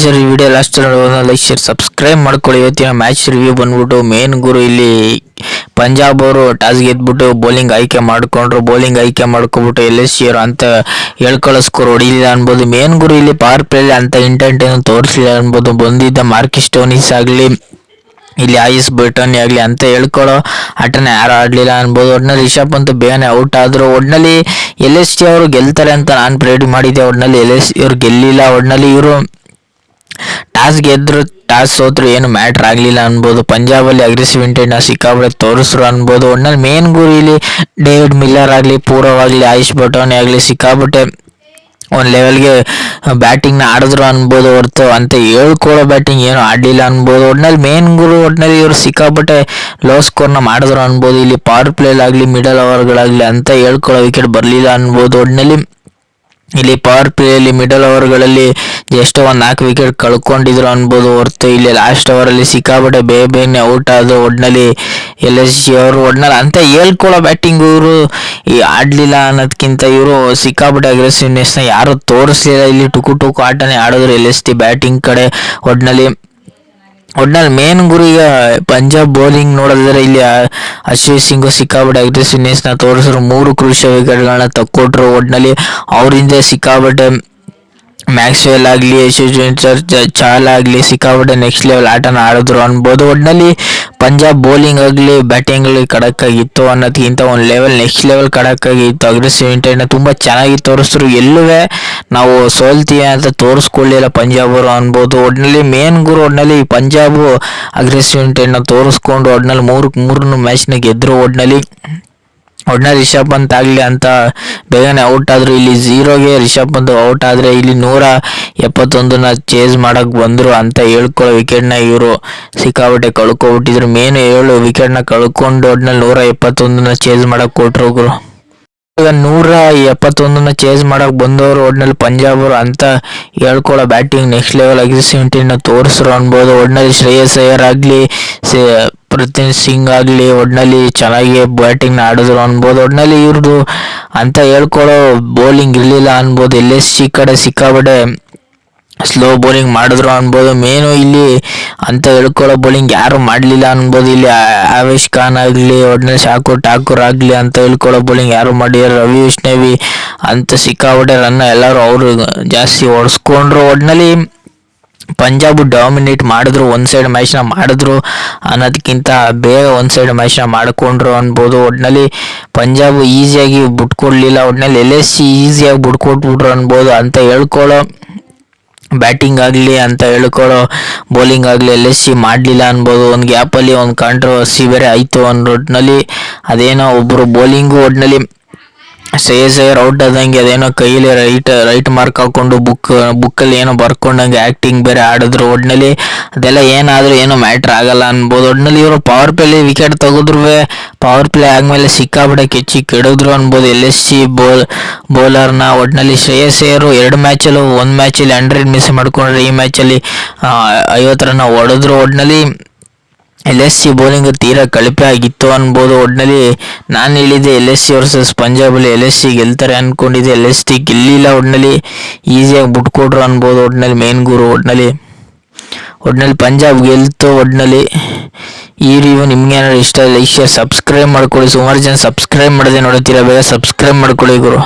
Sir, ಈ video last ನೋಡೋದು like share subscribe ಮಾಡ್ಕೊಳ್ಳಿ. ಇವತ್ತಿನ ಮ್ಯಾಚ್ ರಿವ್ಯೂ ಬಂದ್ಬಿಟ್ಟು ಮೇನ್ ಗುರು ಇಲ್ಲಿ ಪಂಜಾಬ್ ಅವರು ಟಾಸ್ ಗೆದ್ಬಿಟ್ಟು ಬೌಲಿಂಗ್ ಆಯ್ಕೆ ಮಾಡ್ಕೊಂಡ್ರು. ಬೌಲಿಂಗ್ ಆಯ್ಕೆ ಮಾಡ್ಕೊಬಿಟ್ಟು LSC ಅವರು ಅಂತ ಹೇಳ್ಕೊಳ್ಳೋ ಸ್ಕೋರ್ ಹೊಡಿಲಿಲ್ಲ ಅನ್ಬೋದು. ಮೇನ್ ಗುರು ಇಲ್ಲಿ ಪವರ್ ಪ್ಲೇಲಿ ಅಂತ ಇಂಟೆಂಟ್ ಏನು ತೋರಿಸಲಿಲ್ಲ ಅನ್ಬೋದು. ಬಂದಿದ್ದ ಮಾರ್ಕಿಸ್ ಸ್ಟೋನಿಸ್ ಆಗಲಿ ಇಲ್ಲಿ ಆಯುಷ್ ಬಟನಿ ಆಗಲಿ ಅಂತ ಹೇಳ್ಕೊಳ್ಳೋ ಆಟನ ಯಾರು ಆಡಲಿಲ್ಲ ಅನ್ಬೋದು. ಒಟ್ಟಿನಲ್ಲಿ ರಿಷಬ್ ಪಂತ್ ಬೇಗನೆ ಔಟ್ ಆದರು. ಒಟ್ಟಿನಲ್ಲಿ LSC ಅವರು ಗೆಲ್ತಾರೆ ಅಂತ ನಾನು ಪ್ರೇಡಿಕ್ಟ್ ಮಾಡಿದ್ದೆ. ಒಟ್ಟಿನಲ್ಲಿ LSC ಅವರು ಗೆಲ್ಲಿಲ್ಲ. ಒಟ್ಟಿನಲ್ಲಿ ಇವರು ಟಾಸ್ ಗೆದ್ರು, ಟಾಸ್ ಸೋತ್ರು, ಏನು ಮ್ಯಾಟ್ರ್ ಆಗಲಿಲ್ಲ ಅನ್ಬೋದು. ಪಂಜಾಬಲ್ಲಿ ಅಗ್ರೆಸಿವ್ ಇಂಟೆಂಟ್ನ ಸಿಕ್ಕಾಪಟ್ಟೆ ತೋರಿಸ್ರು ಅನ್ಬೋದು. ಒಟ್ಟಿನಲ್ಲಿ ಮೇನ್ ಗುರು ಇಲ್ಲಿ ಡೇವಿಡ್ ಮಿಲ್ಲರ್ ಆಗಲಿ, ಪೂರವ್ ಆಗಲಿ, ಆಯುಷ್ ಬಟೋನಿ ಆಗಲಿ ಸಿಕ್ಕಾಪಟ್ಟೆ ಒಂದು ಲೆವೆಲ್ಗೆ ಬ್ಯಾಟಿಂಗ್ನ ಆಡಿದ್ರು ಅನ್ಬೋದು. ಹೊರತು ಅಂತ ಹೇಳ್ಕೊಳ್ಳೋ ಬ್ಯಾಟಿಂಗ್ ಏನು ಆಡಲಿಲ್ಲ ಅನ್ಬೋದು. ಒಟ್ಟಿನಲ್ಲಿ ಮೇನ್ ಗುರು ಒಟ್ಟಿನಲ್ಲಿ ಇವರು ಸಿಕ್ಕಾಪಟ್ಟೆ ಲೋ ಸ್ಕೋರ್ನ ಮಾಡಿದ್ರು ಅನ್ಬೋದು. ಇಲ್ಲಿ ಪವರ್ ಪ್ಲೇಲಾಗಲಿ ಮಿಡಲ್ ಓವರ್ಗಳಾಗಲಿ ಅಂತ ಹೇಳ್ಕೊಳ್ಳೋ ವಿಕೆಟ್ ಬರಲಿಲ್ಲ ಅನ್ಬೋದು. ಒಟ್ಟಿನಲ್ಲಿ ಇಲ್ಲಿ ಪವರ್ ಪ್ಲೇಯಲ್ಲಿ ಮಿಡಲ್ ಓವರ್ಗಳಲ್ಲಿ ಎಷ್ಟೋ ಒಂದು 4 ವಿಕೆಟ್ ಕಳ್ಕೊಂಡಿದ್ರು ಅನ್ಬೋದು. ಹೊರತು ಇಲ್ಲಿ ಲಾಸ್ಟ್ ಓವರಲ್ಲಿ ಸಿಕ್ಕಾಪಟ್ಟೆ ಬೇಗನೆ ಔಟ್ ಆದ್ರು. ಒಟ್ಟಿನಲ್ಲಿ LSC ಅವರು ಒಟ್ಟಿನಲ್ಲಿ ಅಂತ ಹೇಳ್ಕೊಳ್ಳೋ ಬ್ಯಾಟಿಂಗ್ ಇವರು ಈ ಆಡಲಿಲ್ಲ ಅನ್ನೋದಕ್ಕಿಂತ ಇವರು ಸಿಕ್ಕಾಪಟ್ಟೆ ಅಗ್ರೆಸಿವ್ನೆಸ್ನ ಯಾರು ತೋರಿಸ್ಲಿಲ್ಲ. ಇಲ್ಲಿ ಟುಕು ಆಟನೇ ಆಡಿದ್ರು LSC ಬ್ಯಾಟಿಂಗ್ ಕಡೆ. ಒಟ್ಟಿನಲ್ಲಿ ಮೇನ್ ಗುರು ಈಗ ಪಂಜಾಬ್ ಬೌಲಿಂಗ್ ನೋಡಿದ್ರೆ ಇಲ್ಲಿ ಅಶ್ವಿನ್ ಸಿಂಗ್ ಸಿಕ್ಕಾಪಟ್ಟೆ ಅಗ್ರೆಸಿವ್ನೆಸ್ನ ತೋರಿಸಿದ್ರು. 3 ಕ್ರೂಷಿಯಲ್ ವಿಕೆಟ್ಗಳನ್ನ ತಕ್ಕೊಟ್ರು. ಒಟ್ಟಿನಲ್ಲಿ ಅವರಿಂದ ಸಿಕ್ಕಾಪಟ್ಟೆ ಮ್ಯಾಕ್ಸ್ವೆಲ್ ಆಗಲಿ, ಯಶಸ್ವಿ ಚಾಲ್ ಆಗಲಿ ಸಿಕ್ಕಾಪಟ್ಟೆ ನೆಕ್ಸ್ಟ್ ಲೆವೆಲ್ ಆಟನ ಆಡಿದ್ರು ಅನ್ಬೋದು. ಒಟ್ಟಿನಲ್ಲಿ ಪಂಜಾಬ್ ಬೌಲಿಂಗ್ ಆಗಲಿ ಬ್ಯಾಟಿಂಗ್ ಆಗಲಿ ಖಡಕ್ ಆಗಿತ್ತು ಅನ್ನೋದಕ್ಕಿಂತ ಒಂದು ಲೆವೆಲ್ ನೆಕ್ಸ್ಟ್ ಲೆವೆಲ್ ಖಡಕ್ ಆಗಿತ್ತು. ಅಗ್ರೆಸಿವ್ ಇಂಟೆಂಟ್ನ ತುಂಬ ಚೆನ್ನಾಗಿ ತೋರಿಸಿದ್ರು. ಎಲ್ಲೂ ನಾವು ಸೋಲ್ತೀವಿ ಅಂತ ತೋರಿಸ್ಕೊಳ್ಳಿಲ್ಲ ಪಂಜಾಬ್ ಅವರು ಅನ್ಬೋದು. ಒಟ್ಟಿನಲ್ಲಿ ಮೇನ್ ಗುರು ಒಟ್ಟಿನಲ್ಲಿ ಪಂಜಾಬ್ ಅಗ್ರೆಸಿವ್ ಇಂಟೆಂಟ್ನ ತೋರಿಸ್ಕೊಂಡು ಒಟ್ಟಿನಲ್ಲಿ ಮೂರನ್ನು ಮ್ಯಾಚ್ನ ಗೆದ್ದರು. ಒಟ್ಟಿನಲ್ಲಿ ರಿಷಬ್ ಪಂತ್ ಆಗಲಿ ಅಂತ ಬೇಗನೆ ಔಟ್ ಆದರು. ಇಲ್ಲಿ 0ಗೆ ರಿಷಬ್ ಪಂತ್ ಔಟ್ ಆದರೆ ಇಲ್ಲಿ 171ನ ಚೇಸ್ ಮಾಡೋಕ್ಕೆ ಬಂದರು ಅಂತ ಹೇಳ್ಕೊಳ್ಳೋ ವಿಕೆಟ್ನ ಇವರು ಸಿಕ್ಕಾಪಟ್ಟೆ ಕಳ್ಕೊಬಿಟ್ಟಿದ್ರು. ಮೇನ್ 7 ವಿಕೆಟ್ನ ಕಳ್ಕೊಂಡು ಒಟ್ಟಿನಲ್ಲಿ 171ನ ಚೇಸ್ ಮಾಡೋಕ್ಕೆ ಕೊಟ್ಟರು ಗುರು. ಈಗ 171ನ ಚೇಸ್ ಮಾಡೋಕೆ ಬಂದವರು ಒಟ್ಟಿನಲ್ಲಿ ಪಂಜಾಬ್ ಅವರು ಅಂತ ಹೇಳ್ಕೊಳ್ಳೋ ಬ್ಯಾಟಿಂಗ್ ನೆಕ್ಸ್ಟ್ ಲೆವೆಲ್ ಅಗ್ರೆಸಿವ್ ಇಂಟೆಂಟ್ನ ತೋರಿಸ್ರು ಅನ್ಬೋದು. ಒಟ್ಟಿನಲ್ಲಿ ಶ್ರೇಯಸ್ ಅಯ್ಯರ್ ಆಗಲಿ, ಪೃಥ್ವಿ ಸಿಂಗ್ ಆಗಲಿ ಒಟ್ಟಿನಲ್ಲಿ ಚೆನ್ನಾಗಿ ಬ್ಯಾಟಿಂಗ್ನ ಆಡಿದ್ರು ಅನ್ಬೋದು. ಒಟ್ಟಿನಲ್ಲಿ ಇವ್ರದ್ದು ಅಂತ ಹೇಳ್ಕೊಳ್ಳೋ ಬೌಲಿಂಗ್ ಇರಲಿಲ್ಲ ಅನ್ಬೋದು. LSC ಕಡೆ ಸಿಕ್ಕಾಪಟ್ಟೆ ಸ್ಲೋ ಬೌಲಿಂಗ್ ಮಾಡಿದ್ರು ಅನ್ಬೋದು. ಮೇನು ಇಲ್ಲಿ ಅಂತ ಹೇಳ್ಕೊಳ್ಳೋ ಬೌಲಿಂಗ್ ಯಾರು ಮಾಡಲಿಲ್ಲ ಅನ್ಬೋದು. ಇಲ್ಲಿ ಆವೇಶ್ ಖಾನ್ ಆಗಲಿ, ಒಟ್ಟಿನಲ್ಲಿ ಶಾಕೂರ್ ಠಾಕೂರ್ ಆಗಲಿ ಅಂತ ಹೇಳ್ಕೊಳ್ಳೋ ಬೌಲಿಂಗ್ ಯಾರು ಮಾಡಿದ್ರು. ರವಿ ವಿಷ್ಣವಿ ಅಂತ ಸಿಕ್ಕಾಪಟ್ಟೆ ರನ್ನ ಎಲ್ಲರೂ ಅವರು ಜಾಸ್ತಿ ಹೊಡೆಸ್ಕೊಂಡ್ರು. ಒಟ್ಟಿನಲ್ಲಿ ಪಂಜಾಬ್ ಡಾಮಿನೇಟ್ ಮಾಡಿದ್ರು, ಒಂದು ಸೈಡ್ ಮ್ಯಾಚ್ನ ಮಾಡಿದ್ರು ಅನ್ನೋದಕ್ಕಿಂತ ಬೇಗ ಒಂದು ಸೈಡ್ ಮ್ಯಾಚ್ನ ಮಾಡಿಕೊಂಡ್ರು ಅನ್ಬೋದು. ಒಟ್ಟಿನಲ್ಲಿ ಪಂಜಾಬ್ ಈಸಿಯಾಗಿ ಬಿಟ್ಕೊಡ್ಲಿಲ್ಲ. ಒಟ್ಟಿನಲ್ಲಿ LSC ಈಸಿಯಾಗಿ ಬಿಟ್ಕೊಟ್ಬಿಟ್ರು ಅನ್ಬೋದು. ಅಂತ ಹೇಳ್ಕೊಳ್ಳೋ ಬ್ಯಾಟಿಂಗ್ ಆಗಲಿ ಅಂತ ಹೇಳ್ಕೊಳ್ಳೋ ಬೌಲಿಂಗ್ ಆಗಲಿ LSC ಮಾಡಲಿಲ್ಲ ಅನ್ಬೋದು. ಒಂದು ಗ್ಯಾಪಲ್ಲಿ ಒಂದು ಕಾಂಟ್ರವರ್ಸಿ ಬೇರೆ ಆಯಿತು ಒಟ್ಟಿನಲ್ಲಿ ಅದೇನೋ ಒಬ್ಬರು ಬೌಲಿಂಗು ಒಟ್ಟಿನಲ್ಲಿ ಶ್ರೇಯಸ್ ಅಯ್ಯರ್ ಔಟ್ ಆದಂಗೆ ಅದೇನೋ ಕೈಯಲ್ಲಿ ರೈಟ್ ಮಾರ್ಕ್ ಹಾಕೊಂಡು ಬುಕ್ಕಲ್ಲಿ ಏನೋ ಬರ್ಕೊಂಡಂಗೆ ಆ್ಯಕ್ಟಿಂಗ್ ಬೇರೆ ಆಡಿದ್ರು. ಒಟ್ಟಿನಲ್ಲಿ ಅದೆಲ್ಲ ಏನಾದರೂ ಏನೋ ಮ್ಯಾಟ್ರ್ ಆಗಲ್ಲ ಅನ್ಬೋದು. ಒಟ್ಟಿನಲ್ಲಿ ಇವರು ಪವರ್ ಪ್ಲೇಲಿ ವಿಕೆಟ್ ತೆಗೆದ್ರು. ಪವರ್ ಪ್ಲೇ ಆದಮೇಲೆ ಸಿಕ್ಕಾಪಟ್ಟೆ ಕೆಡಿದ್ರು ಅನ್ಬೋದು LSC ಬೌಲರ್ನ. ಒಟ್ಟಿನಲ್ಲಿ ಶ್ರೇಯಸ್ ಅಯ್ಯರು 2 ಮ್ಯಾಚಲ್ಲೂ 1 ಮ್ಯಾಚಲ್ಲಿ 100 ಮಿಸ್ ಮಾಡ್ಕೊಂಡ್ರೆ ಈ ಮ್ಯಾಚಲ್ಲಿ 50 ರನ್ನ ಹೊಡೆದ್ರು. ಒಟ್ಟಿನಲ್ಲಿ LSC ಬೌಲಿಂಗ್ ತೀರಾ ಕಳಪೆ ಆಗಿತ್ತು ಅನ್ಬೋದು. ಒಟ್ಟಿನಲ್ಲಿ ನಾನು ಹೇಳಿದ್ದೆ LSC ವರ್ಸಸ್ ಪಂಜಾಬಲ್ಲಿ LSC ಗೆಲ್ತಾರೆ ಅಂದ್ಕೊಂಡಿದ್ದೆ. LSC ಗೆಲ್ಲಿಲ್ಲ. ಒಟ್ಟಿನಲ್ಲಿ ಈಸಿಯಾಗಿ ಬಿಟ್ಕೊಟ್ರು ಅನ್ಬೋದು. ಒಟ್ಟಿನಲ್ಲಿ ಮೇನ್ ಗುರು ಒಟ್ಟಿನಲ್ಲಿ ಪಂಜಾಬ್ ಗೆಲ್ತು. ಒಟ್ಟಿನಲ್ಲಿ ಈ ರಿವ್ಯೂ ನಿಮ್ಗೆ ಏನಾದ್ರು ಇಷ್ಟ ಲೈಕ್ ಶೇರ್ ಸಬ್ಸ್ಕ್ರೈಬ್ ಮಾಡ್ಕೊಳ್ಳಿ. ಸುಮಾರು ಜನ ಸಬ್ಸ್ಕ್ರೈಬ್ ಮಾಡದೆ ನೋಡ್ತೀರಾ, ಬೇಗ ಸಬ್ಸ್ಕ್ರೈಬ್ ಮಾಡ್ಕೊಳ್ಳಿ ಗುರು.